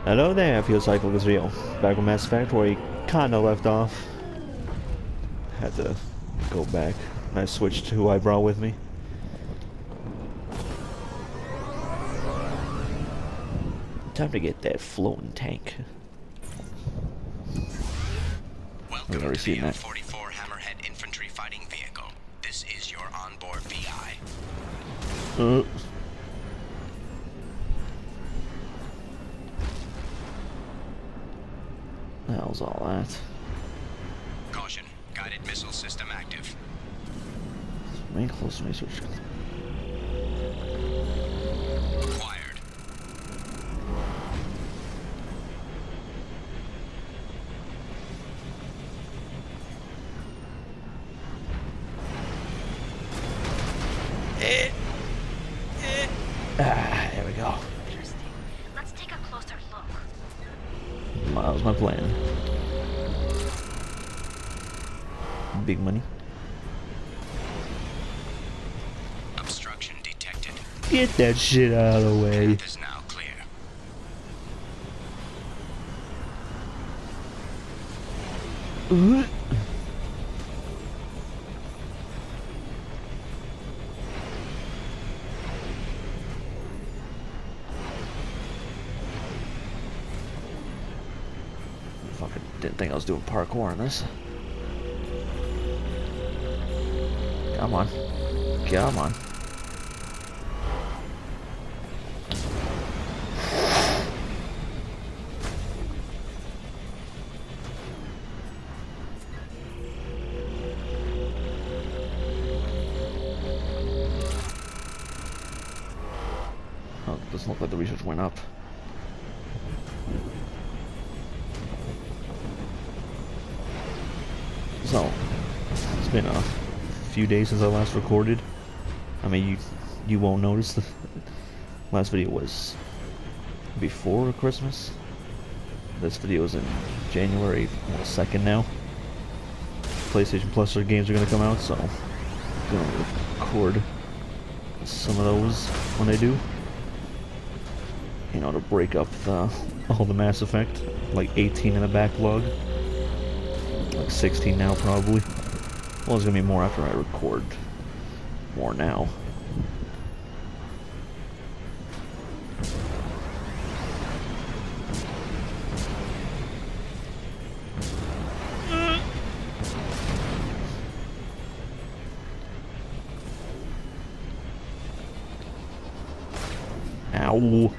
Hello there, Fuel Cycle is real. Back with Mass Effect where he kinda left off. Had to go back. I switched to who I brought with me. Time to get that floating tank. Welcome to the M44 Hammerhead Infantry Fighting Vehicle. This is your onboard VI. The hell's all that? Caution, guided missile system active. Remain close to me, switch. Acquired. There we go. Interesting. Let's take a closer look. That was my plan. Big money. Obstruction detected. Get that shit out of the way. Path is now clear. Fucking didn't think I was doing parkour on this. Come on. Come on. Oh, it doesn't look like the research went up. So, it's been a few days since I last recorded. I mean, you won't notice the last video was before Christmas. This video is in January 2nd now. PlayStation Plus games are gonna come out, so I'm gonna record some of those when they do. You know, to break up all the Mass Effect, like 18 in the backlog. Like 16 now, probably. Well, there's gonna be more after I record more now. Ow!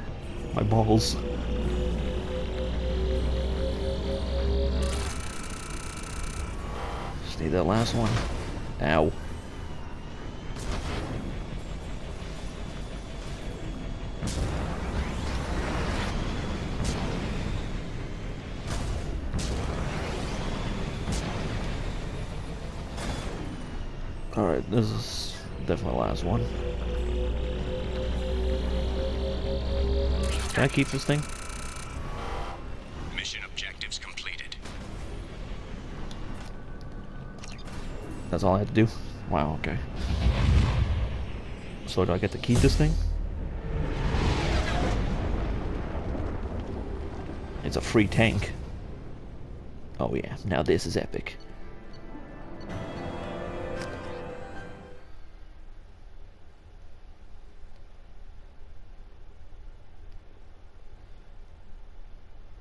My balls. Need that last one. Ow. Alright, this is definitely the last one. Can I keep this thing? Mission objectives completed. That's all I had to do? Wow, okay. So do I get to keep this thing? It's a free tank. Oh yeah, now this is epic.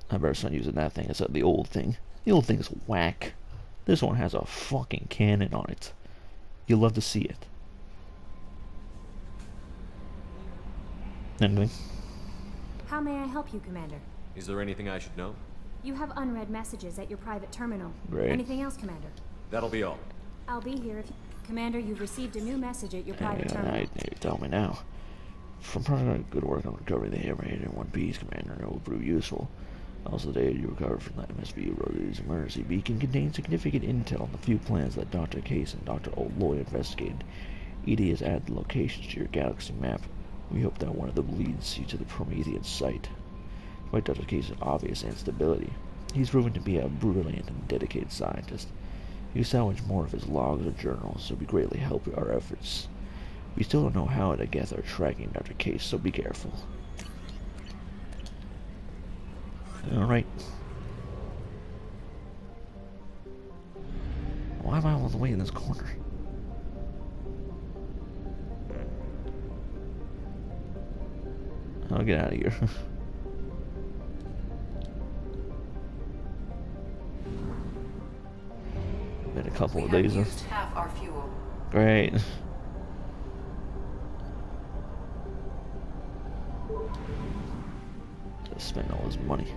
I better start using that thing instead of the old thing. The old thing is whack. This one has a fucking cannon on it. You'll love to see it. Anything? How may I help you, Commander? Is there anything I should know? You have unread messages at your private terminal. Great. Anything else, Commander? That'll be all. I'll be here if... Commander, you've received a new message at your private terminal. You tell me now. From good work on recovering the hammerhead in one piece, Commander, it will prove useful. Also, the data you recovered from that MSV Rotary emergency beacon contains significant intel on the few plans that Dr. Case and Dr. O'Loy investigated. ED has added the locations to your galaxy map. We hope that one of them leads you to the Promethean site. Despite Dr. Case's obvious instability, he's proven to be a brilliant and dedicated scientist. You salvage more of his logs or journals, so we greatly help our efforts. We still don't know how to get our tracking Dr. Case, so be careful. Alright. Why am I all the way in this corner? I'll get out of here. Been a couple of days. Used half our fuel. Great. Just spend all his money.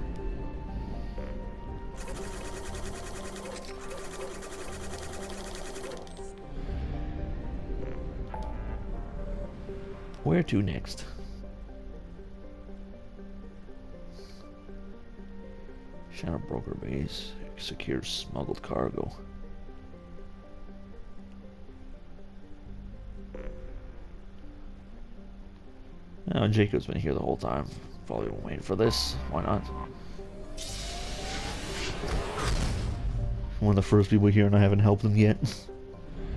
Where to next? Shadow broker base secures smuggled cargo. Oh, Jacob's been here the whole time. Probably won't wait for this. Why not? One of the first people here and I haven't helped them yet.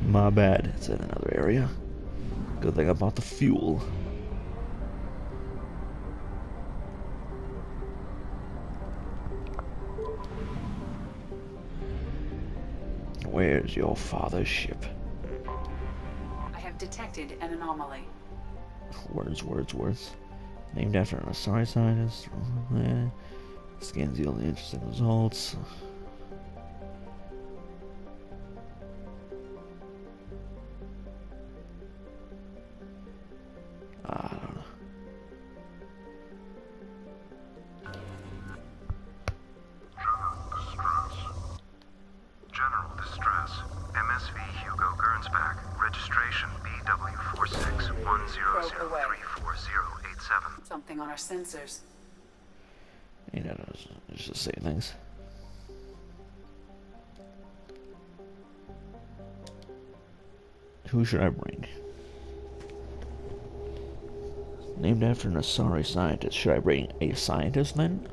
My bad. It's in another area. Good thing I bought the fuel. Where's your father's ship? I have detected an anomaly. Words. Named after an Asari scientist. Scans yield interesting results. I don't know. General distress. MSV Hugo Gernsback. Registration BW4610034087. Something on our sensors. You know, it's just saying things. Who should I bring? Named after an Asari scientist. Should I bring a scientist then?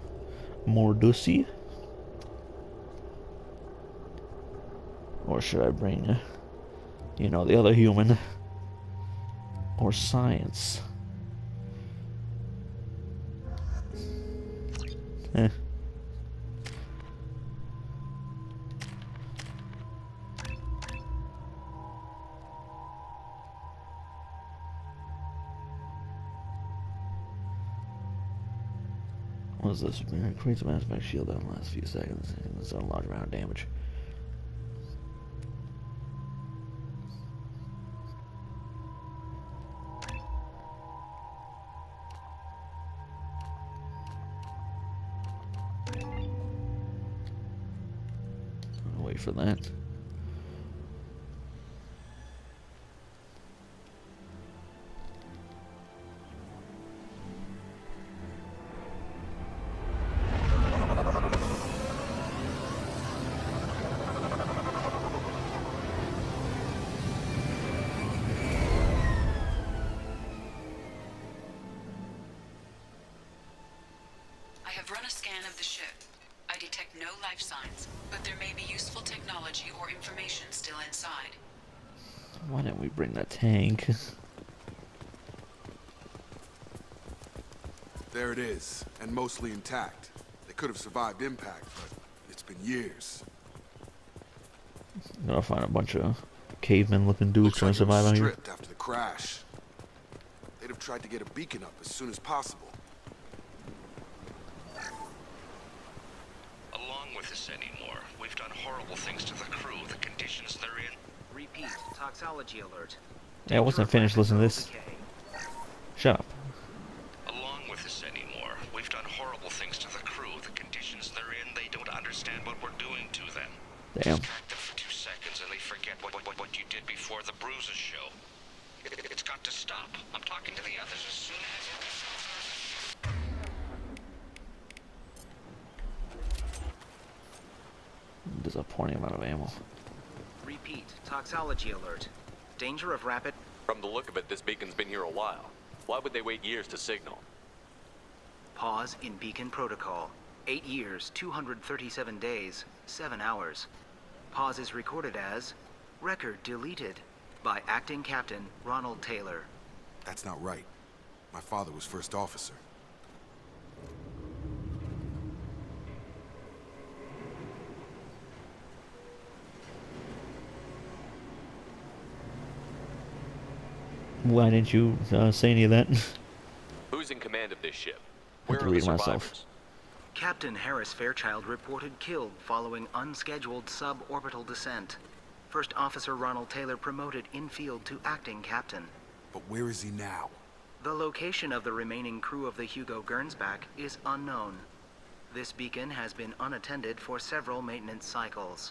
Mordusi? Or should I bring, you know, the other human? Or science? Eh. What is this? It creates a mass effect shield in the last few seconds. It's a large amount of damage. I'll wait for that. I have run a scan of the ship. I detect no life signs, but there may be useful technology or information still inside. Why didn't we bring that tank? There it is, and mostly intact. They could have survived impact, but it's been years. I'm gonna find a bunch of caveman-looking dudes Looks trying like to it was survive out here. stripped after the crash. They'd have tried to get a beacon up as soon as possible. Along with this anymore. We've done horrible things to the crew. The conditions they're in. Repeat, toxology alert. Yeah, I wasn't finished listening to this. Shut up. Along with this anymore. We've done horrible things to the crew. The conditions they're in, they don't understand what we're doing to them. Damn. Distract them for 2 seconds and they forget what you did before the bruises show. It's got to stop. I'm talking to the others as soon as... Disappointing amount of ammo. Repeat, toxology alert. Danger of rapid... From the look of it, this beacon's been here a while. Why would they wait years to signal? Pause in beacon protocol. 8 years, 237 days, 7 hours. Pause is recorded as... Record deleted by Acting Captain Ronald Taylor. That's not right. My father was first officer. Why didn't you say any of that? Who's in command of this ship? I have Where to are the read survivors? myself. Captain Harris Fairchild reported killed following unscheduled suborbital descent. First Officer Ronald Taylor promoted in-field to acting captain. But where is he now? The location of the remaining crew of the Hugo Gernsback is unknown. This beacon has been unattended for several maintenance cycles.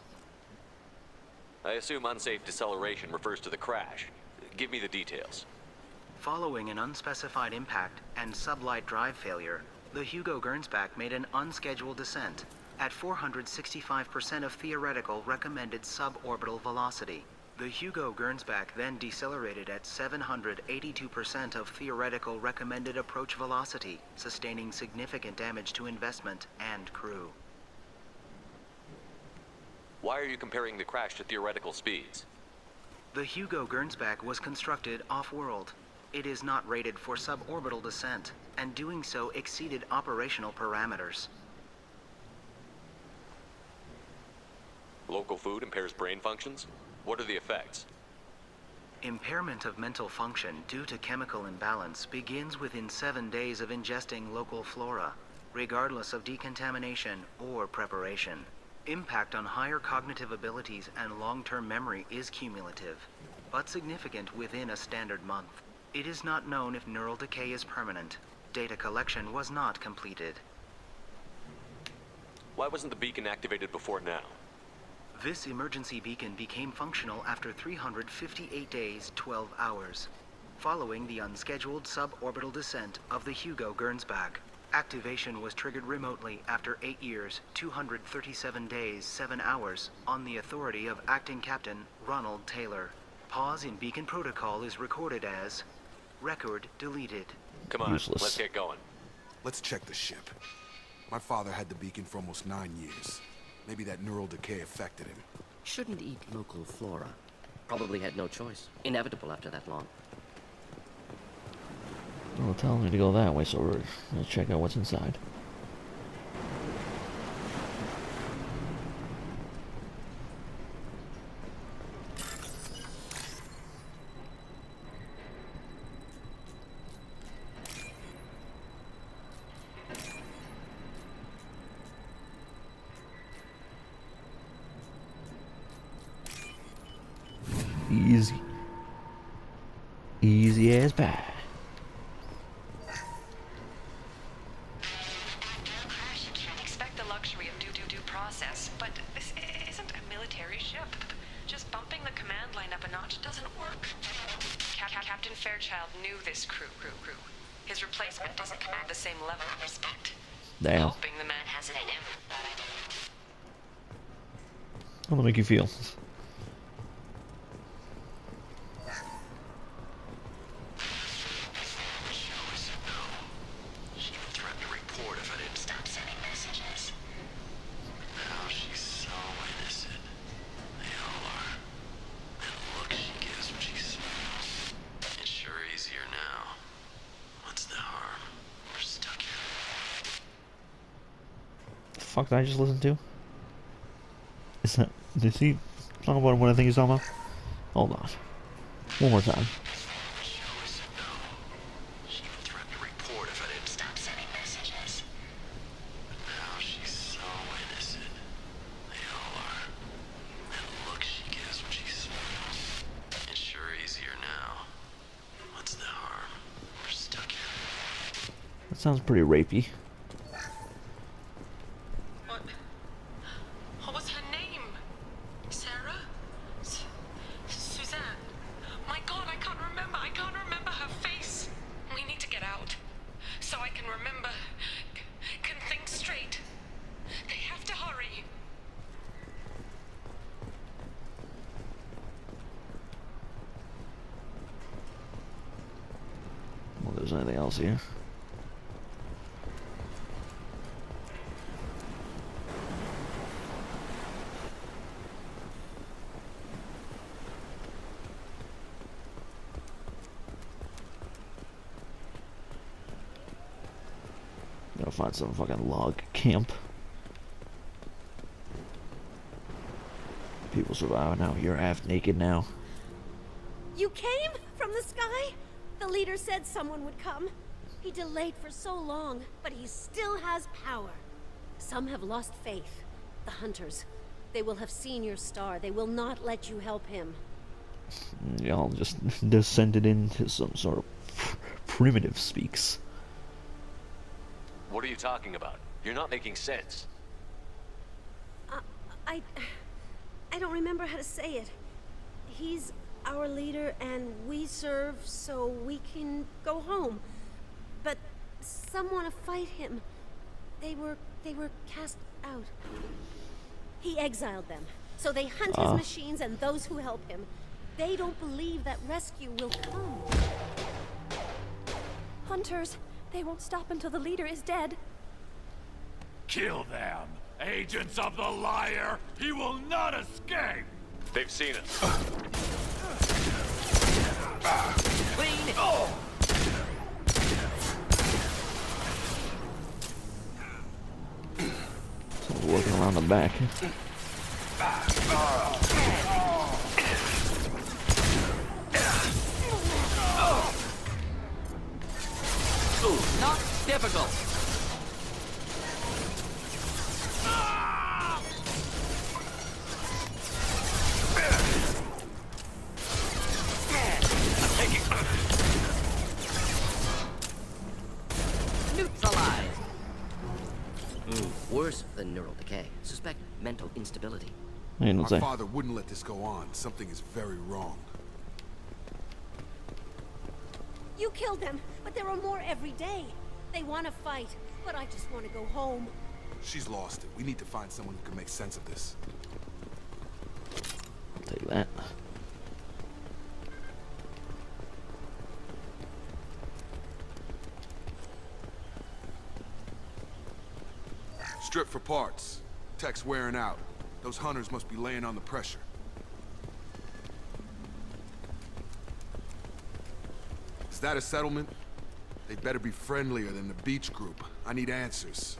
I assume unsafe deceleration refers to the crash. Give me the details. Following an unspecified impact and sublight drive failure, the Hugo Gernsback made an unscheduled descent at 465% of theoretical recommended suborbital velocity. The Hugo Gernsback then decelerated at 782% of theoretical recommended approach velocity, sustaining significant damage to investment and crew. Why are you comparing the crash to theoretical speeds? The Hugo Gernsback was constructed off-world. It is not rated for suborbital descent, and doing so exceeded operational parameters. Local food impairs brain functions? What are the effects? Impairment of mental function due to chemical imbalance begins within 7 days of ingesting local flora, regardless of decontamination or preparation. Impact on higher cognitive abilities and long-term memory is cumulative, but significant within a standard month. It is not known if neural decay is permanent. Data collection was not completed. Why wasn't the beacon activated before now? This emergency beacon became functional after 358 days, 12 hours, following the unscheduled suborbital descent of the Hugo Gernsback. Activation was triggered remotely after 8 years, 237 days, 7 hours, on the authority of Acting Captain Ronald Taylor. Pause in beacon protocol is recorded as record deleted. Come on, Useless. let's get going. Let's check the ship. My father had the beacon for almost 9 years. Maybe that neural decay affected him. Shouldn't eat local flora. Probably had no choice. Inevitable after that long. Well, telling me to go that way, so we're gonna check out what's inside. Easy. Easy as pie. After a crash, you can't expect the luxury of due process, but this isn't a military ship. Just bumping the command line up a notch doesn't work. Captain Fairchild knew this crew. His replacement doesn't command the same level of respect. Damn. Hoping the man has it in him. How will it make you feel? She even threatened to report if I didn't stop sending messages. Now she's so innocent. They all are. And the look she gives when she smiles. It's sure easier now. What's the harm? We're stuck here. The fuck did I just listen to? Is that... Did he talk about what I think he's talking about? Hold on. One more time. She even threatened to report if I didn't stop sending messages. But now she's so innocent. They all are. And the look she gives when she smiles. It's sure easier now. What's the harm? We're stuck here. That sounds pretty rapey. What was her name? Sarah? Suzanne? My God, I can't remember her face. We need to get out. So I can remember. Can think straight. They have to hurry. Well, there's anything else here. Gotta find some fucking log camp. People surviving out here half naked now. You came from the sky? The leader said someone would come. He delayed for so long, but he still has power. Some have lost faith. The hunters. They will have seen your star. They will not let you help him. Y'all just descended into some sort of primitive speaks. What are you talking about? You're not making sense. I don't remember how to say it. He's our leader and we serve so we can go home. But some want to fight him. They were cast out. He exiled them. So they hunt his machines and those who help him. They don't believe that rescue will come. Hunters, they won't stop until the leader is dead. Kill them! Agents of the liar! He will not escape! They've seen us. Clean! Working around the back. Not difficult. Neutralized. Worse than neural decay. Suspect mental instability. My father wouldn't let this go on. Something is very wrong. You killed them, but there are more every day. They want to fight, but I just want to go home. She's lost it. We need to find someone who can make sense of this. I'll take that. Strip for parts. Tech's wearing out. Those hunters must be laying on the pressure. Is that a settlement? They better be friendlier than the beach group. I need answers.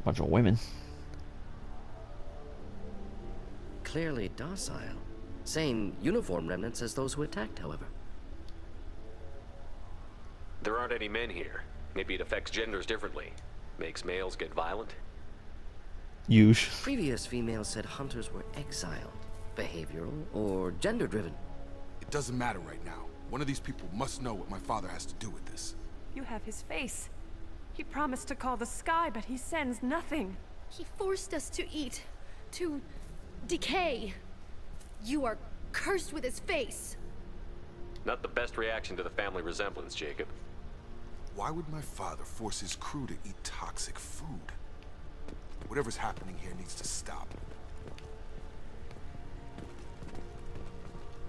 Bunch of women. Clearly docile. Same uniform remnants as those who attacked, however. There aren't any men here. Maybe it affects genders differently. Makes males get violent. Huge. Previous females said hunters were exiled, behavioral, or gender-driven. It doesn't matter right now. One of these people must know what my father has to do with this. You have his face. He promised to call the sky, but he sends nothing. He forced us to eat, to decay. You are cursed with his face. Not the best reaction to the family resemblance, Jacob. Why would my father force his crew to eat toxic food? Whatever's happening here needs to stop.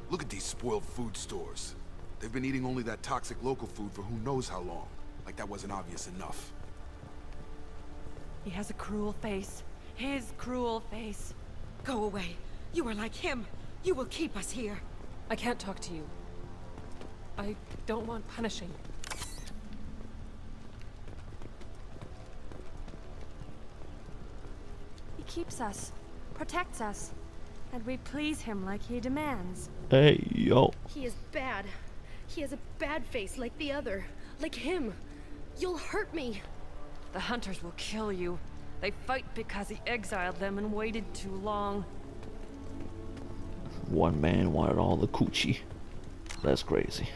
Look at these spoiled food stores. They've been eating only that toxic local food for who knows how long. Like that wasn't obvious enough. He has a cruel face. His cruel face. Go away. You are like him. You will keep us here. I can't talk to you. I don't want punishing. He keeps us, protects us, and we please him like he demands. Hey, yo. He is bad. He has a bad face like the other. Like him. You'll hurt me. The hunters will kill you. They fight because he exiled them and waited too long. One man wanted all the coochie. That's crazy.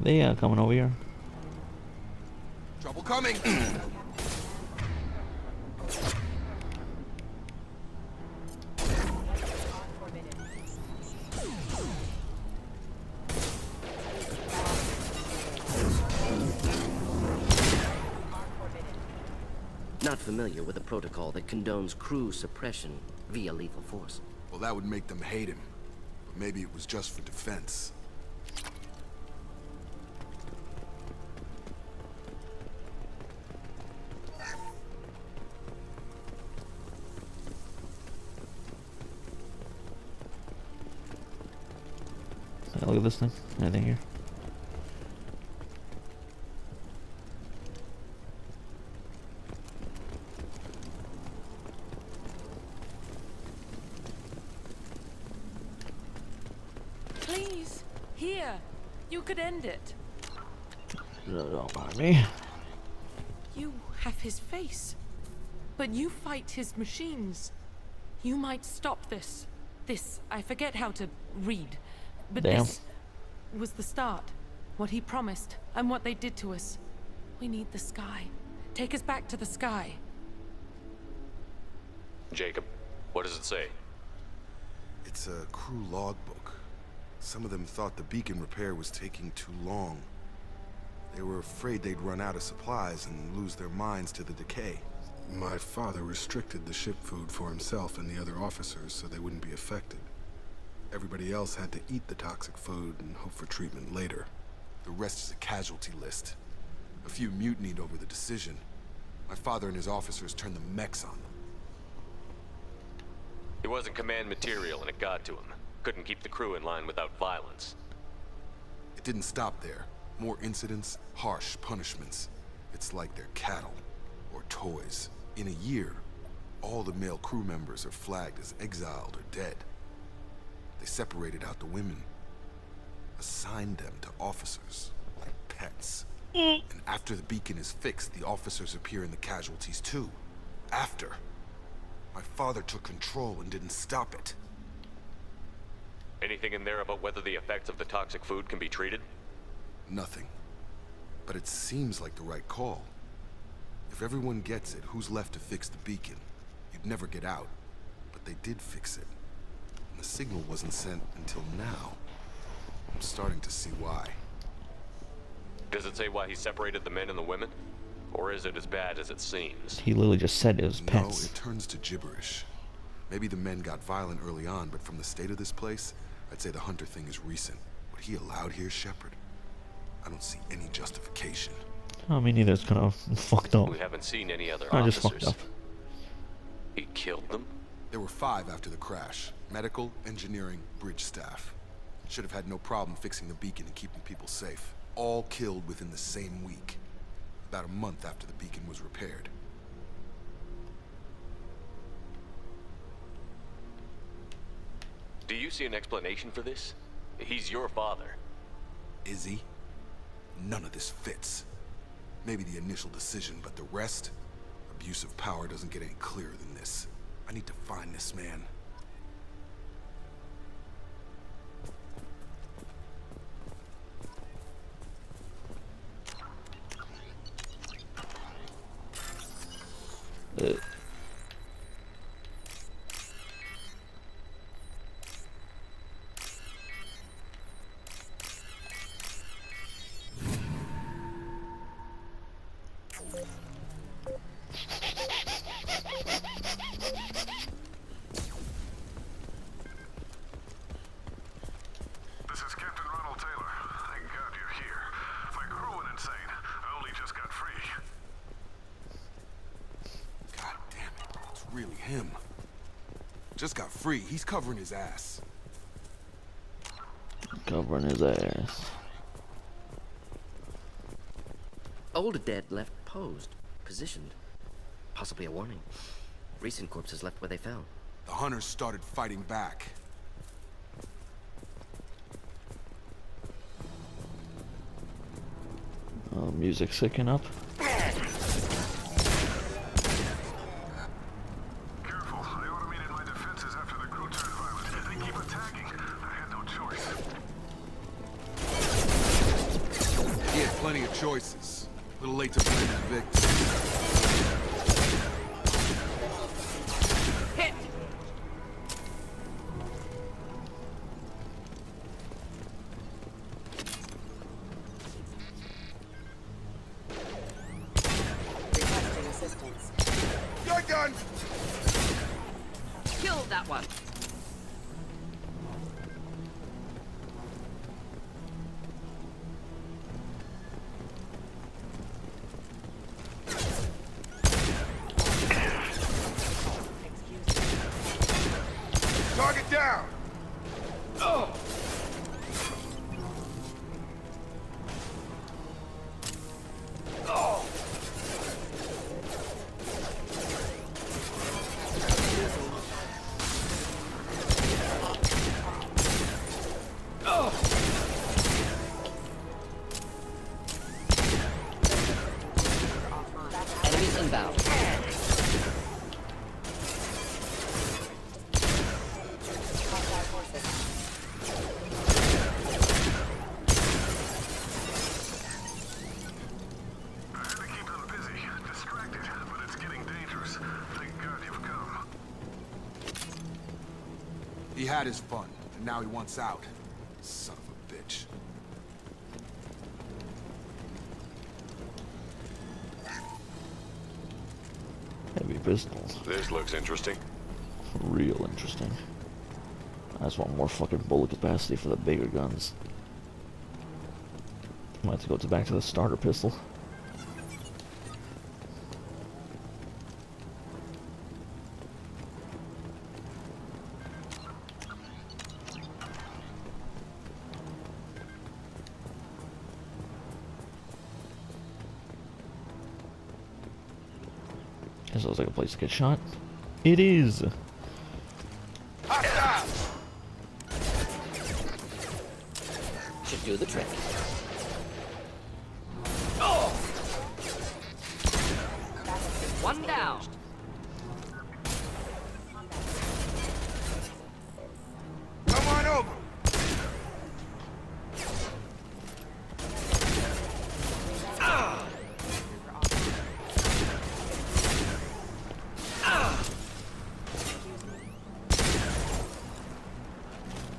They are coming over here. Trouble coming! Not familiar with a protocol that condones crew suppression via lethal force. Well, that would make them hate him. But maybe it was just for defense. Yeah, look at this thing. Anything here? Please, here. You could end it. Don't mind me. You have his face, but you fight his machines. You might stop this. This, I forget how to read, but Damn. this was the start. What he promised, and what they did to us. We need the sky. Take us back to the sky. Jacob, what does it say? It's a crew logbook. Some of them thought the beacon repair was taking too long. They were afraid they'd run out of supplies and lose their minds to the decay. My father restricted the ship food for himself and the other officers so they wouldn't be affected. Everybody else had to eat the toxic food and hope for treatment later. The rest is a casualty list. A few mutinied over the decision. My father and his officers turned the mechs on them. He wasn't command material and it got to him. Couldn't keep the crew in line without violence. It didn't stop there. More incidents, harsh punishments. It's like they're cattle or toys. In a year, all the male crew members are flagged as exiled or dead. They separated out the women, assigned them to officers like pets. And after the beacon is fixed, the officers appear in the casualties too. After. My father took control and didn't stop it. Anything in there about whether the effects of the toxic food can be treated? Nothing. But it seems like the right call. If everyone gets it, who's left to fix the beacon? You'd never get out. But they did fix it. And the signal wasn't sent until now. I'm starting to see why. Does it say why he separated the men and the women? Or is it as bad as it seems? He literally just said it was No, pets. it turns to gibberish. Maybe the men got violent early on, but from the state of this place, I'd say the Hunter thing is recent. What he allowed here, Shepard, I don't see any justification. I mean, neither. It's kind of fucked up. We haven't seen any other I officers. just fucked up. He killed them? There were 5 after the crash. Medical, engineering, bridge staff. Should have had no problem fixing the beacon and keeping people safe. All killed within the same week. About a month after the beacon was repaired. Do you see an explanation for this? He's your father. Is he? None of this fits. Maybe the initial decision, but the rest? Abuse of power doesn't get any clearer than this. I need to find this man. This is Captain Ronald Taylor. Thank God you're here. My crew went insane. I only just got free. God damn it, it's really him. Just got free. He's covering his ass. Covering his ass. Old dead left posed, positioned. Possibly a warning. Recent corpses left where they fell. The hunters started fighting back. Music's sicking up. Careful. I automated my defenses after the crew turned violent. They keep attacking. I had no choice. He had plenty of choices. A little late to blame the victim. Hit! Requesting assistance. You're done! Kill that one. Target down! had his fun, and now he wants out. Son of a bitch. Heavy pistols. This looks interesting. Real interesting. I just want more fucking bullet capacity for the bigger guns. Might have to go back to the starter pistol. This looks like a place to get shot. It is! Should do the trick. One down. Come on over.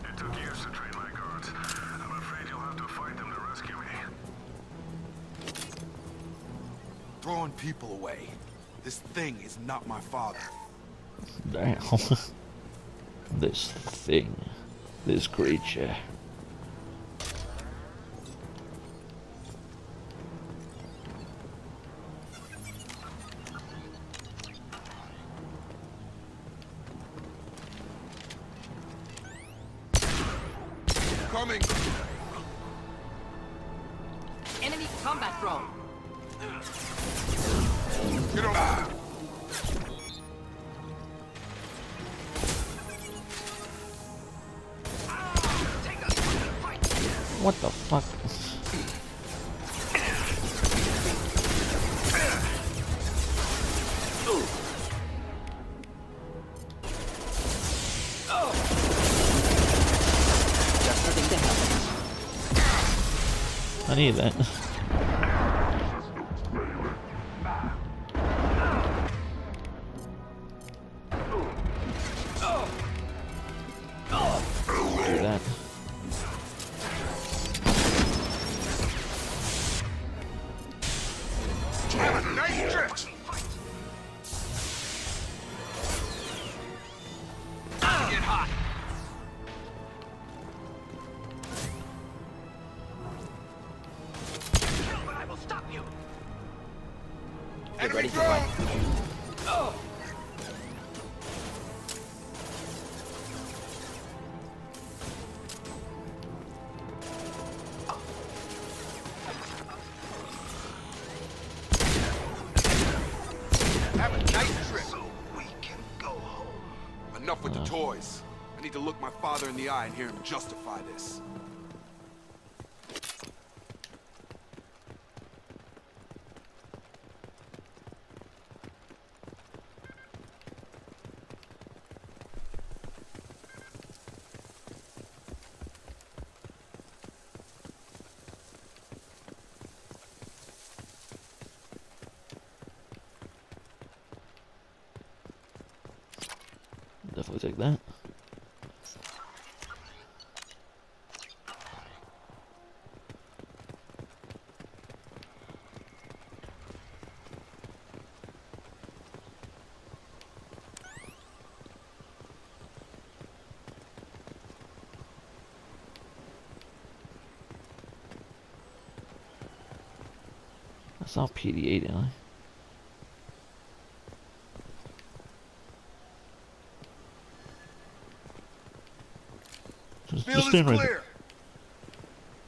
It took years to train my guards. I'm afraid you'll have to fight them to rescue me. Throwing people away. This thing is not my father. Damn. This thing. This creature. Coming. Enemy combat drone. Get over. What the fuck? I need that. Do that. Nice trick. Get hot. But I will stop you. Get Enemy ready to drone. fight. Oh. Have a nice trip. So we can go home. Enough with the toys. I need to look my father in the eye and hear him justify this. Definitely take that. I saw PD8, didn't I? Just stand right there.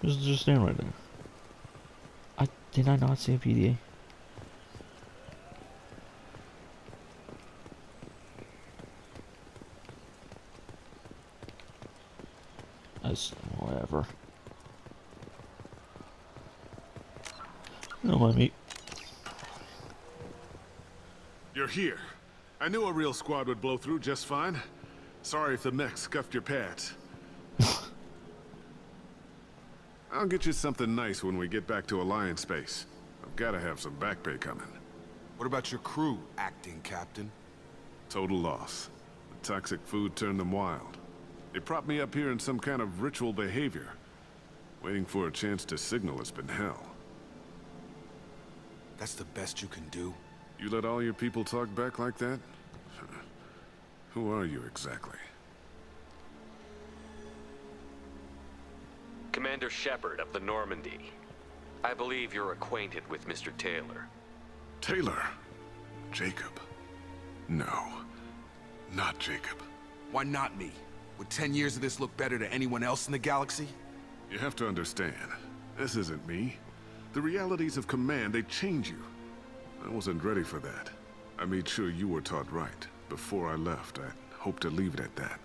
Just stand right there. Did I not see a PDA? That's whatever. No, my meat. You're here. I knew a real squad would blow through just fine. Sorry if the mech scuffed your pads. I'll get you something nice when we get back to Alliance space. I've got to have some back pay coming. What about your crew, acting captain? Total loss. The toxic food turned them wild. They propped me up here in some kind of ritual behavior. Waiting for a chance to signal has been hell. That's the best you can do? You let all your people talk back like that? Who are you exactly? Commander Shepard of the Normandy. I believe you're acquainted with Mr. Taylor. Taylor? Jacob? No. Not Jacob. Why not me? Would 10 years of this look better to anyone else in the galaxy? You have to understand, this isn't me. The realities of command, they change you. I wasn't ready for that. I made sure you were taught right. Before I left, I hoped to leave it at that.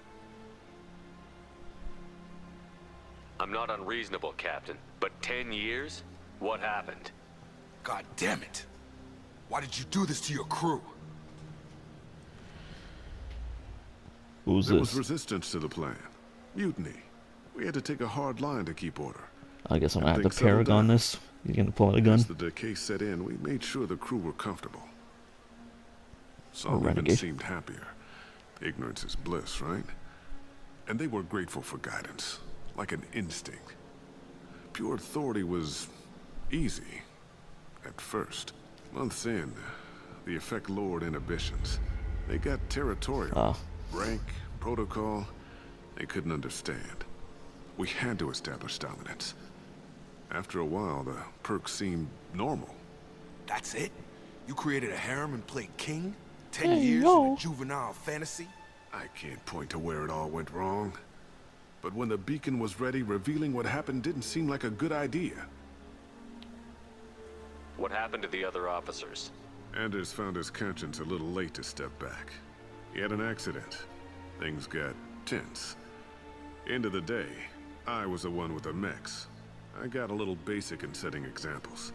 I'm not unreasonable, Captain, but 10 years? What happened? God damn it! Why did you do this to your crew? Who's There this? was resistance to the plan. Mutiny. We had to take a hard line to keep order. I guess I'm gonna have to Things settled Paragon down. this. You gonna pull out a gun? As the decay set in, we made sure the crew were comfortable. Some even renegade. seemed happier. Ignorance is bliss, right? And they were grateful for guidance, like an instinct. Pure authority was easy, at first. Months in, the effect lowered inhibitions. They got territorial. Rank, protocol, they couldn't understand. We had to establish dominance. After a while, the perks seemed normal. That's it? You created a harem and played king? 10 Hey, years yo. in a juvenile fantasy? I can't point to where it all went wrong. But when the beacon was ready, revealing what happened didn't seem like a good idea. What happened to the other officers? Anders found his conscience a little late to step back. He had an accident. Things got tense. End of the day, I was the one with the mechs. I got a little basic in setting examples.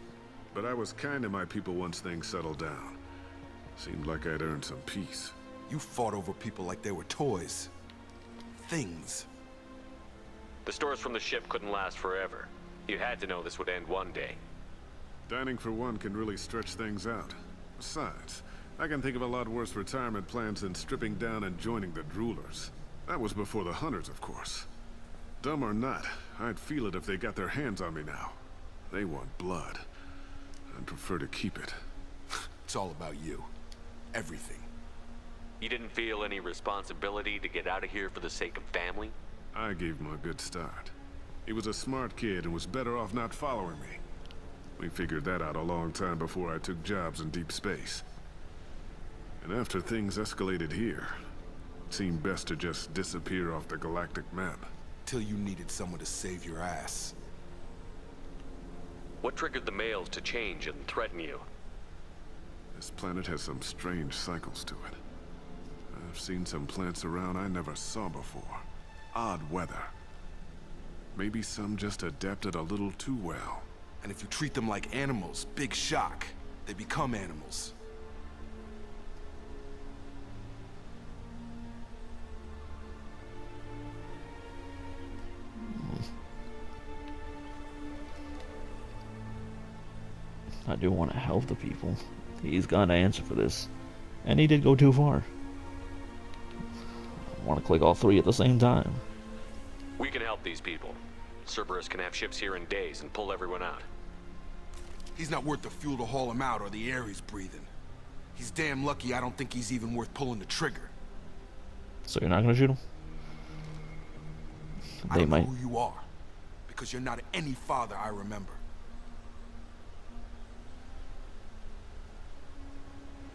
But I was kind to my people once things settled down. Seemed like I'd earned some peace. You fought over people like they were toys. Things. The stores from the ship couldn't last forever. You had to know this would end one day. Dining for one can really stretch things out. Besides, I can think of a lot worse retirement plans than stripping down and joining the droolers. That was before the hunters, of course. Dumb or not, I'd feel it if they got their hands on me now. They want blood. I'd prefer to keep it. It's all about you. Everything. You didn't feel any responsibility to get out of here for the sake of family? I gave him a good start. He was a smart kid and was better off not following me. We figured that out a long time before I took jobs in deep space. And after things escalated here, it seemed best to just disappear off the galactic map. Till you needed someone to save your ass. What triggered the males to change and threaten you? This planet has some strange cycles to it. I've seen some plants around I never saw before. Odd weather. Maybe some just adapted a little too well. And if you treat them like animals, big shock. They become animals. I do want to help the people. He's got to answer for this. And he did go too far. I want to click all three at the same time. We can help these people. Cerberus can have ships here in days and pull everyone out. He's not worth the fuel to haul him out or the air he's breathing. He's damn lucky I don't think he's even worth pulling the trigger. So you're not going to shoot him? I don't know who you are. Because you're not any father I remember.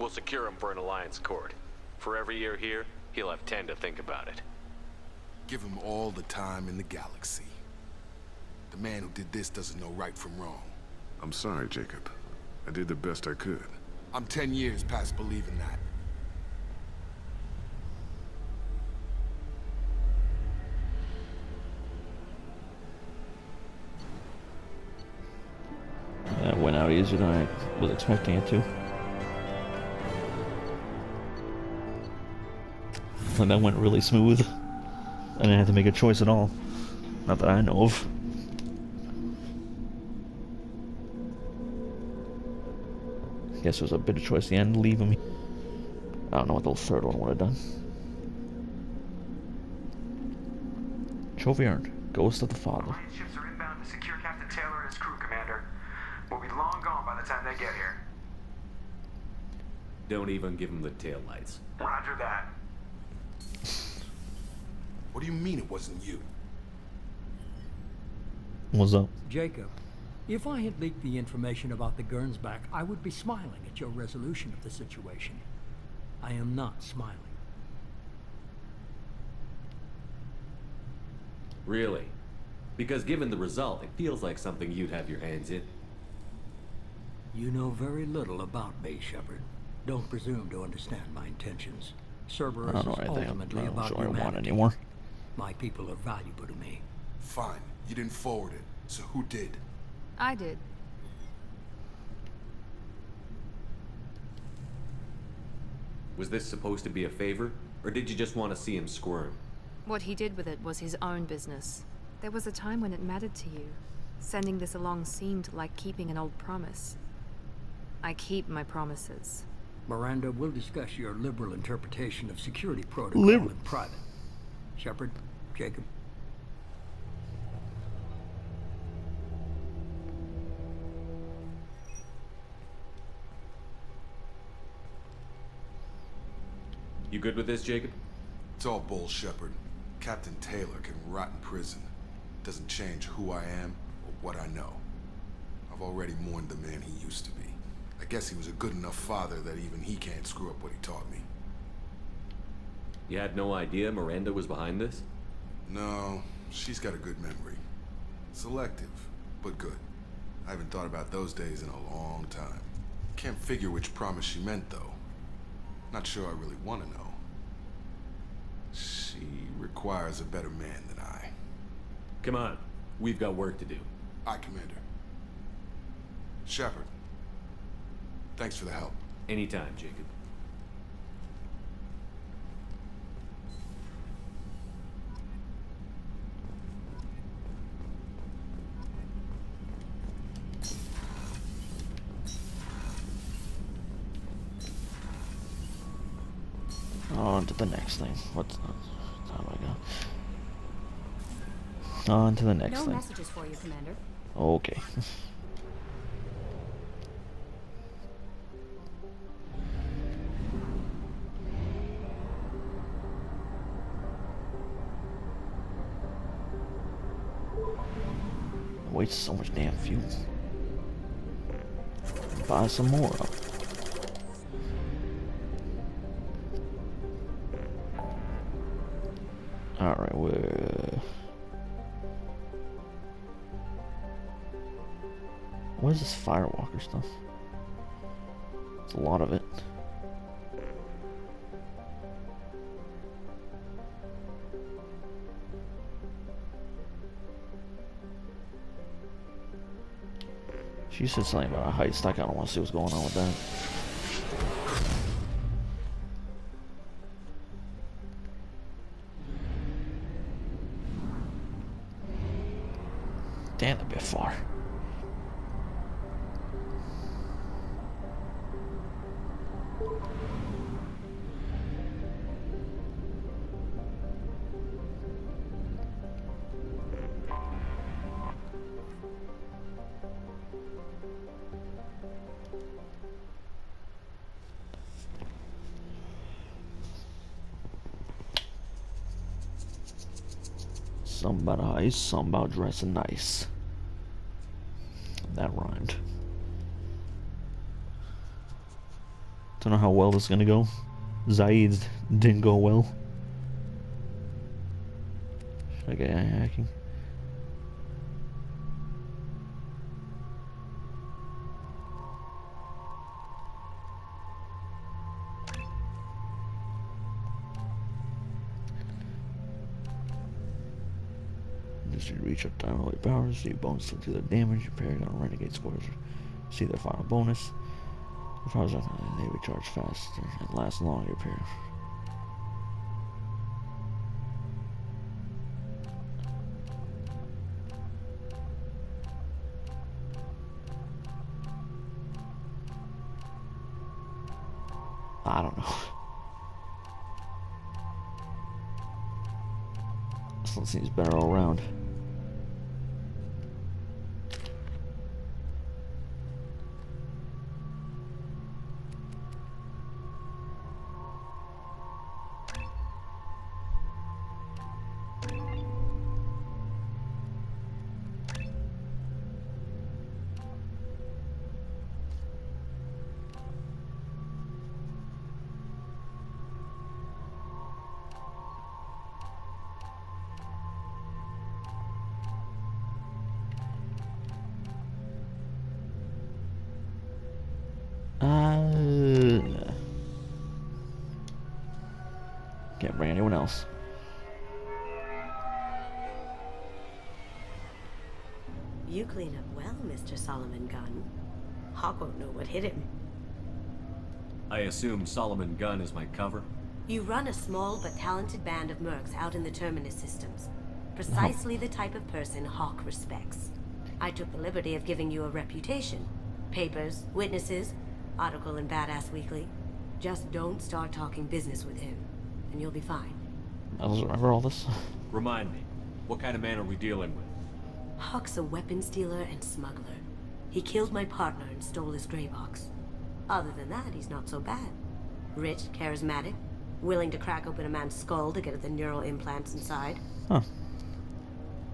We'll secure him for an alliance court. For every year here, he'll have 10 to think about it. Give him all the time in the galaxy. The man who did this doesn't know right from wrong. I'm sorry, Jacob. I did the best I could. I'm 10 years past believing that. That went out easier than I was expecting it to. And that went really smooth. I didn't have to make a choice at all. Not that I know of. Guess there's a bit of choice at the end. Leave him. I don't know what the third one would have done. Trophy earned. Ghost of the Father. Alliance ships are inbound to secure Captain Taylor and his crew, Commander. We'll be long gone by the time they get here. Don't even give him the taillights. Roger that. What do you mean it wasn't you? What's up? Jacob, if I had leaked the information about the Gernsback, I would be smiling at your resolution of the situation. I am not smiling. Really? Because given the result, it feels like something you'd have your hands in. You know very little about me, Shepard. Don't presume to understand my intentions. Cerberus I don't know is anything. ultimately I'm not about sure I want humanity. anymore. My people are valuable to me. Fine. You didn't forward it. So who did? I did. Was this supposed to be a favor? Or did you just want to see him squirm? What he did with it was his own business. There was a time when it mattered to you. Sending this along seemed like keeping an old promise. I keep my promises. Miranda, we'll discuss your liberal interpretation of security protocol in private. Shepard, Jacob. You good with this, Jacob? It's all bull, Shepard. Captain Taylor can rot in prison. Doesn't change who I am or what I know. I've already mourned the man he used to be. I guess he was a good enough father that even he can't screw up what he taught me. You had no idea Miranda was behind this? No, she's got a good memory. Selective, but good. I haven't thought about those days in a long time. Can't figure which promise she meant, though. Not sure I really want to know. She requires a better man than I. Come on, we've got work to do. Aye, Commander. Shepard, thanks for the help. Anytime, Jacob. On to the next thing. What's how do I go? On to the next No thing. messages for you, Commander. Okay. Waste so much damn fuel. Buy some more up. Alright, what is this Firewalker stuff? It's a lot of it. She said something about a heist. I kinda wanna see what's going on with that. Damn, a bit far. Something about a heist, something about dressing nice. That rhymed. Don't know how well this is gonna go. Zaid didn't go well. Should I get hacking? Just reach up down all your powers, see your bonus to their damage, repair on renegade scores, see their final bonus. The powers are they recharge faster and last longer repair. I don't know. one seems better all around. Can't bring anyone else. You clean up well, Mr. Solomon Gunn. Hawk won't know what hit him. I assume Solomon Gunn is my cover? You run a small but talented band of mercs out in the Terminus systems. Precisely the type of person Hawk respects. I took the liberty of giving you a reputation. Papers, witnesses, article in Badass Weekly. Just don't start talking business with him, and you'll be fine. I don't remember all this. Remind me, what kind of man are we dealing with? Hawk's a weapons dealer and smuggler. He killed my partner and stole his gray box. Other than that, he's not so bad. Rich, charismatic, willing to crack open a man's skull to get at the neural implants inside. Huh.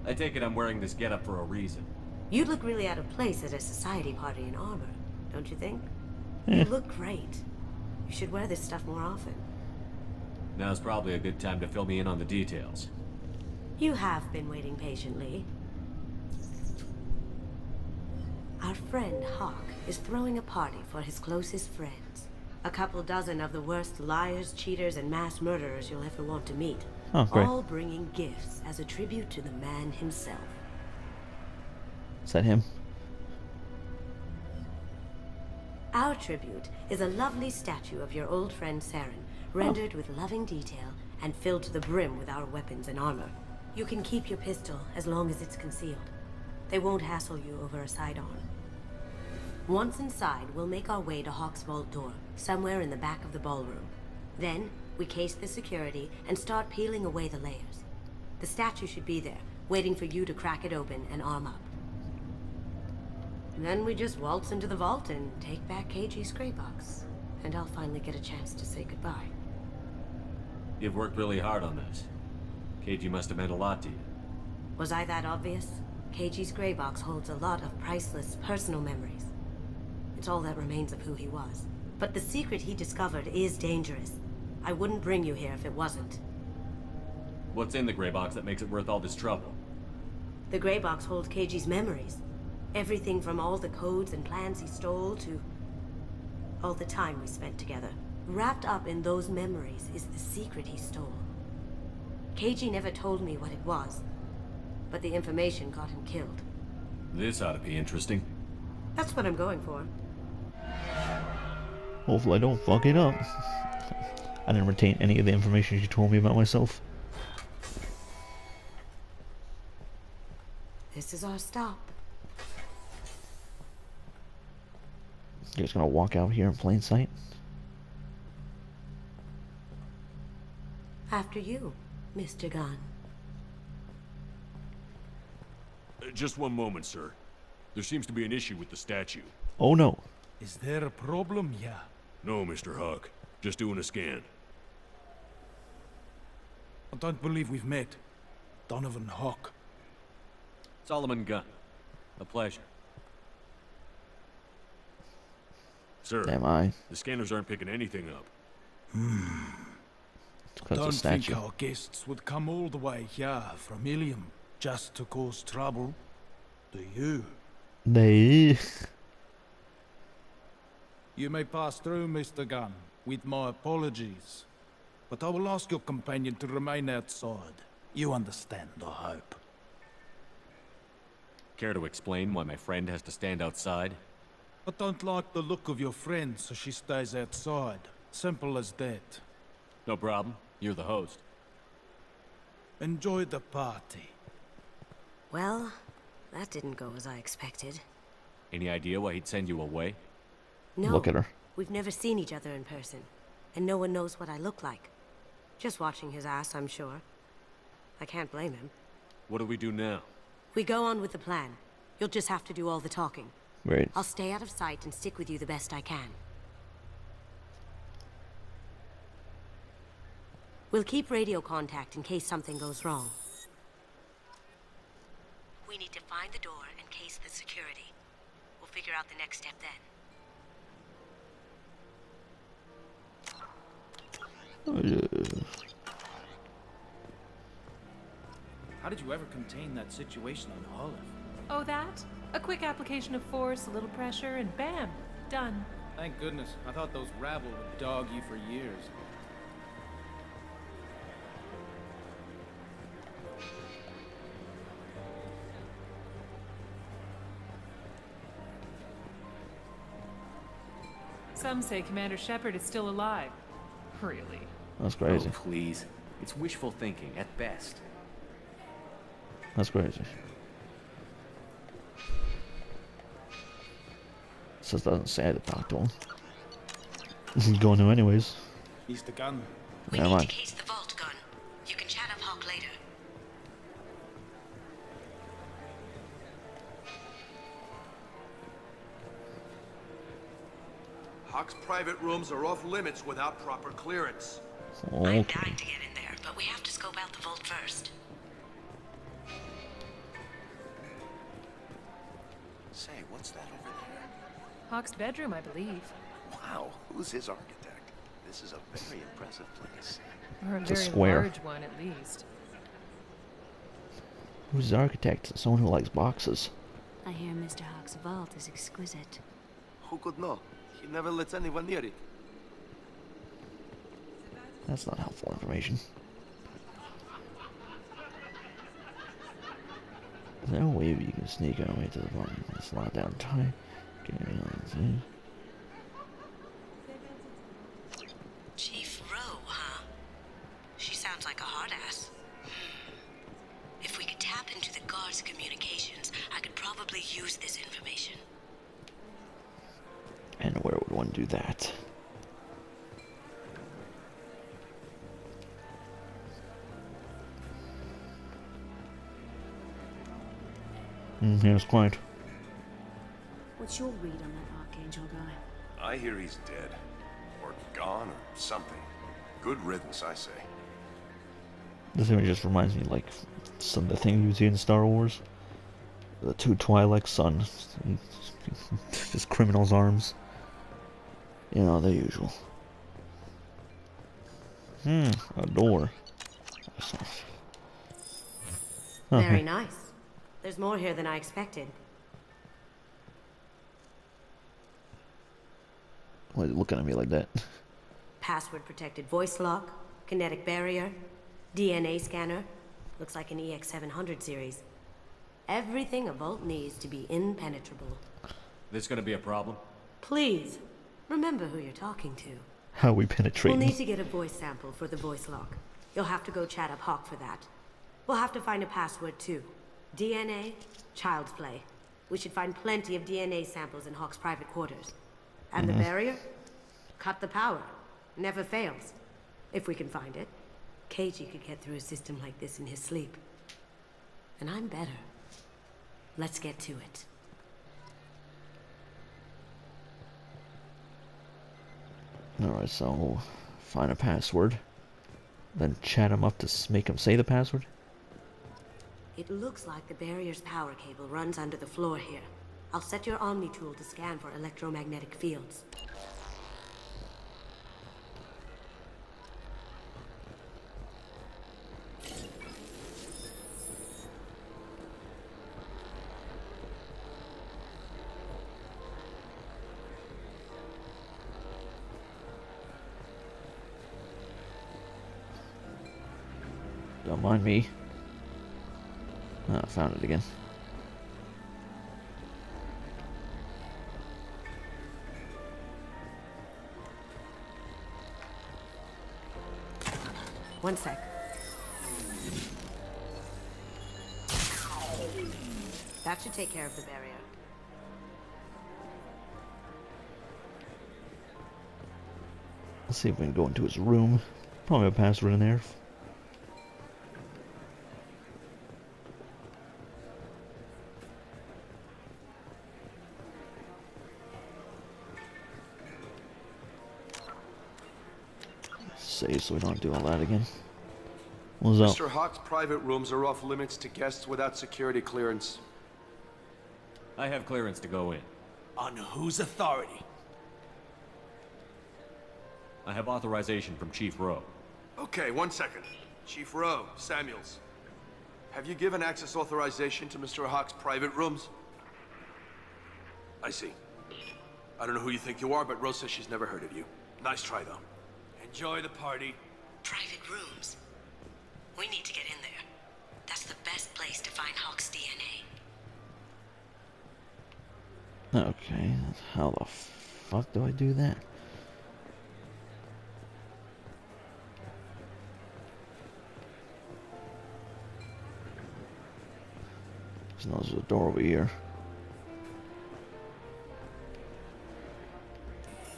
I take it I'm wearing this getup for a reason. You'd look really out of place at a society party in armor, don't you think? You look great. You should wear this stuff more often. Now's probably a good time to fill me in on the details. You have been waiting patiently. Our friend Hawk is throwing a party for his closest friends. A couple dozen of the worst liars, cheaters, and mass murderers you'll ever want to meet. Oh, great. All bringing gifts as a tribute to the man himself. Is that him? Our tribute is a lovely statue of your old friend Saren, rendered with loving detail and filled to the brim with our weapons and armor. You can keep your pistol as long as it's concealed. They won't hassle you over a sidearm. Once inside, we'll make our way to Hawk's vault door, somewhere in the back of the ballroom. Then, we case the security and start peeling away the layers. The statue should be there, waiting for you to crack it open and arm up. Then we just waltz into the vault and take back KG's gray box. And I'll finally get a chance to say goodbye. You've worked really hard on this. KG must have meant a lot to you. Was I that obvious? KG's gray box holds a lot of priceless personal memories. It's all that remains of who he was. But the secret he discovered is dangerous. I wouldn't bring you here if it wasn't. What's in the gray box that makes it worth all this trouble? The gray box holds KG's memories. Everything from all the codes and plans he stole to all the time we spent together. Wrapped up in those memories is the secret he stole. KG never told me what it was, but the information got him killed. This ought to be interesting. That's what I'm going for. Hopefully I don't fuck it up. I didn't retain any of the information you told me about myself. This is our stop. You're just gonna walk out here in plain sight? After you, Mr. Gunn. Just one moment, sir. There seems to be an issue with the statue. Oh no. Is there a problem here? No, Mr. Hawk. Just doing a scan. I don't believe we've met. Donovan Hawk. Solomon Gunn. A pleasure. Sir, Am I? the scanners aren't picking anything up. Don't think our guests would come all the way here from Ilium just to cause trouble, do you? They. You may pass through, Mr. Gunn, with my apologies. But I will ask your companion to remain outside. You understand, I hope. Care to explain why my friend has to stand outside? I don't like the look of your friend, so she stays outside. Simple as that. No problem. You're the host. Enjoy the party. Well, that didn't go as I expected. Any idea why he'd send you away? No. Look at her. We've never seen each other in person, and no one knows what I look like. Just watching his ass, I'm sure. I can't blame him. What do we do now? We go on with the plan. You'll just have to do all the talking. Great. I'll stay out of sight and stick with you the best I can. We'll keep radio contact in case something goes wrong. We need to find the door and case the security. We'll figure out the next step then. How did you ever contain that situation on Olive? Oh, that? A quick application of force, a little pressure, and bam! Done. Thank goodness. I thought those rabble would dog you for years. Some say Commander Shepard is still alive. Really? That's crazy. Oh, please. It's wishful thinking, at best. That's crazy. Just doesn't say I had to talk to him. He's going to anyways. He's the gun. We Never need mind. to case the vault gun. You can chat up Hawk later. Hawk's private rooms are off limits without proper clearance. I'm Okay. dying to get in there, but we have to scope out the vault first. Say, what's that over there? Hawk's bedroom, I believe. Wow, who's his architect? This is a very impressive place. Or a It's a very square. large one, at least. Who's the architect? Someone who likes boxes. I hear Mr. Hawk's vault is exquisite. Who could know? He never lets anyone near it. That's not helpful information. Is there a way you can sneak our way to the vault? It's locked down tight. Chief Rowe, huh? She sounds like a hard ass. If we could tap into the guard's communications, I could probably use this information. And where would one do that? Here's Clint. What's your read on that Archangel guy? I hear he's dead. Or gone, or something. Good riddance, I say. This image just reminds me like some of the things you see in Star Wars. The two Twi'lek sons. Just criminals' arms. You know, the usual. A door. Very nice. There's more here than I expected. Why are you looking at me like that? Password protected voice lock, kinetic barrier, DNA scanner. Looks like an EX700 series. Everything a vault needs to be impenetrable. This gonna be a problem? Please, remember who you're talking to. How we We'll penetrating? need to get a voice sample for the voice lock. You'll have to go chat up Hawk for that. We'll have to find a password too. DNA, child's play. We should find plenty of DNA samples in Hawk's private quarters. And the barrier? Cut the power. Never fails. If we can find it. KG could get through a system like this in his sleep. And I'm better. Let's get to it. Alright, so find a password. Then chat him up to make him say the password. It looks like the barrier's power cable runs under the floor here. I'll set your Omni tool to scan for electromagnetic fields. Don't mind me. Ah, I found it again. One sec. That should take care of the barrier. Let's see if we can go into his room. Probably a password in there. save so we don't do all that again. What's up? Mr. Hawk's private rooms are off limits to guests without security clearance. I have clearance to go in. On whose authority? I have authorization from Chief Rowe. Okay, 1 second. Chief Rowe, Samuels. Have you given access authorization to Mr. Hawk's private rooms? I see. I don't know who you think you are, but Rose says she's never heard of you. Nice try, though. Enjoy the party. Private rooms. We need to get in there. That's the best place to find Hawk's DNA. Okay, how the fuck do I do that? There's a door over here.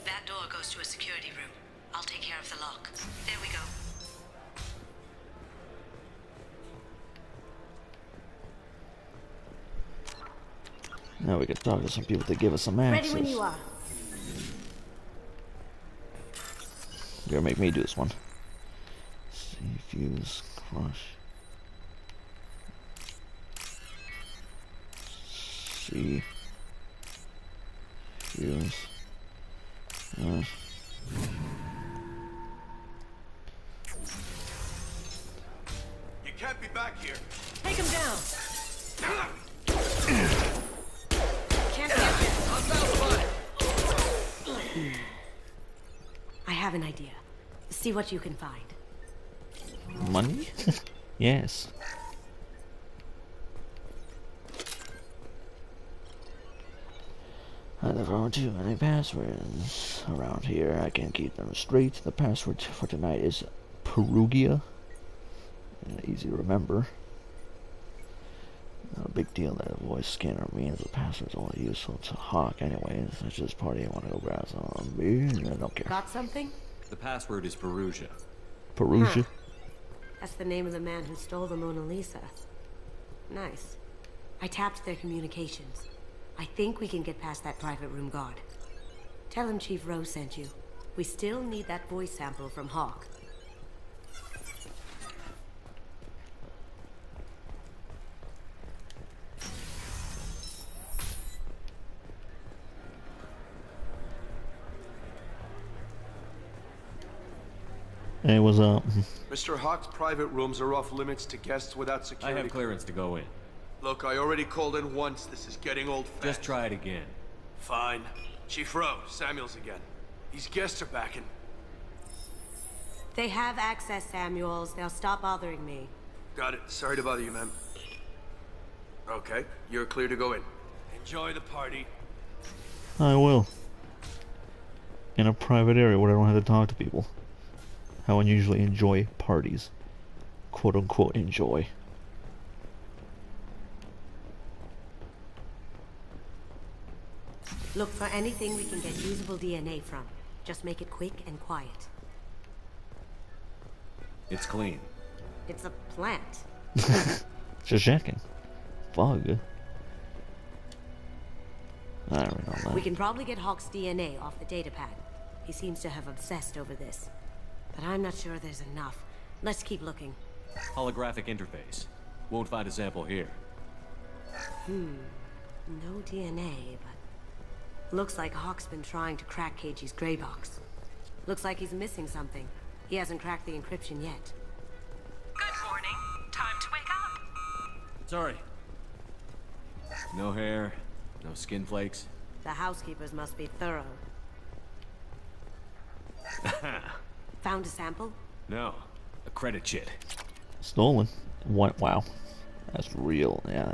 That door goes to a security room. I'll take care of the lock. There we go. Now we can talk to some people to give us some access. Ready when you are. You're gonna make me do this one. See, fuse, crush. See. Fuse. You can't be back here. Take him down. Can't get this. I have an idea. See what you can find. Money? Yes. I never wrote too many passwords around here. I can keep them straight. The password for tonight is Perugia. Easy to remember. Not a big deal that a voice scanner means the password's only useful to Hawk anyways. It's just party I want to go browse on me. I don't care. Got something? The password is Perugia. Perugia? Huh. That's the name of the man who stole the Mona Lisa. Nice. I tapped their communications. I think we can get past that private room guard. Tell him Chief Rose sent you. We still need that voice sample from Hawk. Hey, what's up? Mr. Hawk's private rooms are off limits to guests without security. I have clearance to go in. Look, I already called in once. This is getting old fast. Just try it again. Fine. Chief Rowe, Samuels again. These guests are backing. They have access, Samuels. They'll stop bothering me. Got it. Sorry to bother you, ma'am. Okay, you're clear to go in. Enjoy the party. I will. In a private area where I don't have to talk to people. How I usually enjoy parties. Quote unquote enjoy. Look for anything we can get usable DNA from. Just make it quick and quiet. It's clean. It's a plant. Just checking. Bug. I don't know that. We can probably get Hawk's DNA off the datapad. He seems to have obsessed over this. But I'm not sure there's enough. Let's keep looking. Holographic interface. Won't find a sample here. No DNA, but... Looks like Hawk's been trying to crack KG's gray box. Looks like he's missing something. He hasn't cracked the encryption yet. Good morning. Time to wake up. Sorry. No hair, no skin flakes. The housekeepers must be thorough. Found a sample? No, a credit chit. Stolen. What? Wow. That's real. Yeah.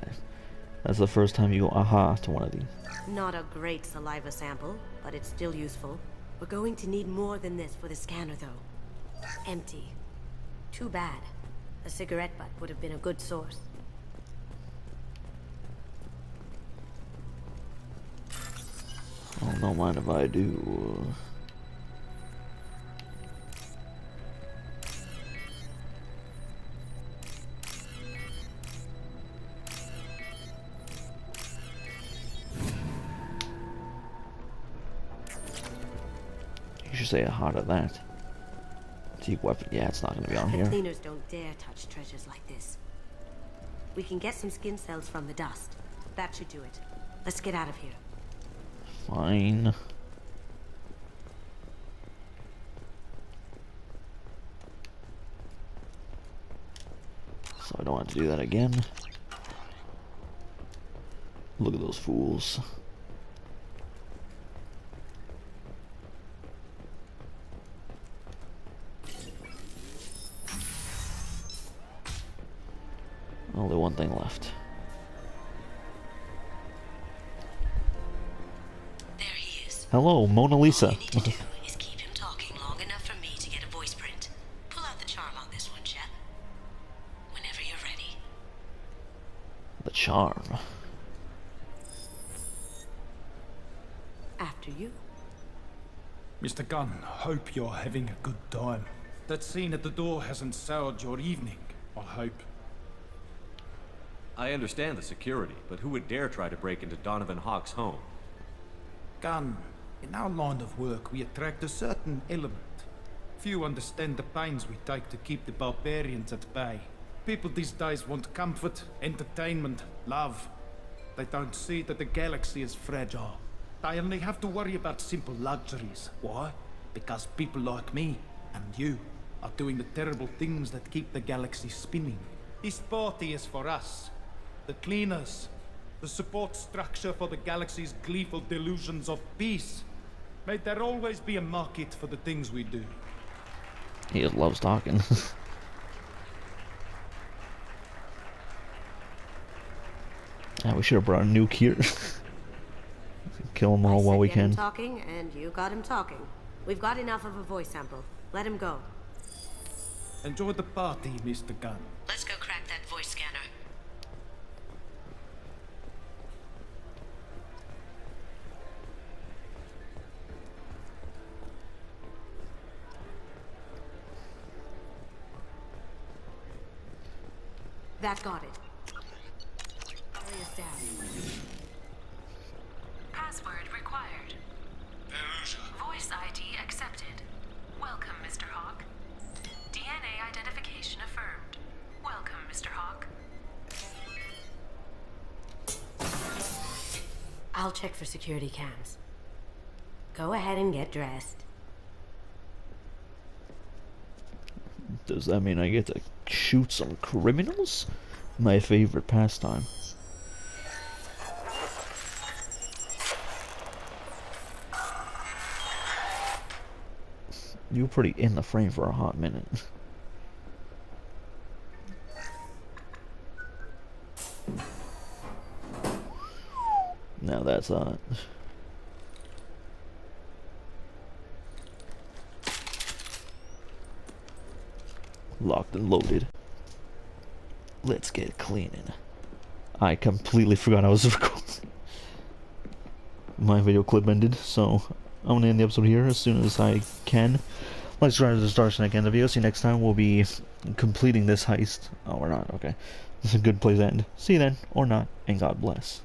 That's the first time you go aha to one of these. Not a great saliva sample, but it's still useful. We're going to need more than this for the scanner, though. Empty. Too bad. A cigarette butt would have been a good source. Oh, don't mind if I do. You should say aha to that. Antique weapon. Yeah, it's not gonna be on The here. cleaners don't dare touch treasures like this. We can get some skin cells from the dust. That should do it. Let's get out of here. Fine. So I don't have to do that again. Look at those fools. Only one thing left. There he is. Hello, Mona Lisa. All you need to do is keep him talking long enough for me to get a voice print. Pull out the charm on this one, Chet. Whenever you're ready. The charm. After you. Mr. Gunn, hope you're having a good time. That scene at the door hasn't soured your evening, I hope. I understand the security, but who would dare try to break into Donovan Hawk's home? Gunn, in our line of work, we attract a certain element. Few understand the pains we take to keep the barbarians at bay. People these days want comfort, entertainment, love. They don't see that the galaxy is fragile. They only have to worry about simple luxuries. Why? Because people like me and you are doing the terrible things that keep the galaxy spinning. This party is for us. The cleaners. The support structure for the galaxy's gleeful delusions of peace. May there always be a market for the things we do. He just loves talking. Yeah, we should have brought a nuke here. Kill them all while we Get him can. talking, and you got him talking. We've got enough of a voice sample. Let him go. Enjoy the party, Mr. Gunn. Let's go crack that voice scanner. That got it. Hurry us down. Password required. Voice ID accepted. Welcome, Mr. Hawk. DNA identification affirmed. Welcome, Mr. Hawk. I'll check for security cams. Go ahead and get dressed. Does that mean I get to shoot some criminals? My favorite pastime. You were pretty in the frame for a hot minute. Now that's hot. Locked and loaded. Let's get cleaning. I completely forgot I was recording. My video clip ended, so I'm gonna end the episode here as soon as I can. Let's try to start the end of the video. See you next time. We'll be completing this heist. Oh, we're not. Okay. This is a good place to end. See you then, or not, and God bless.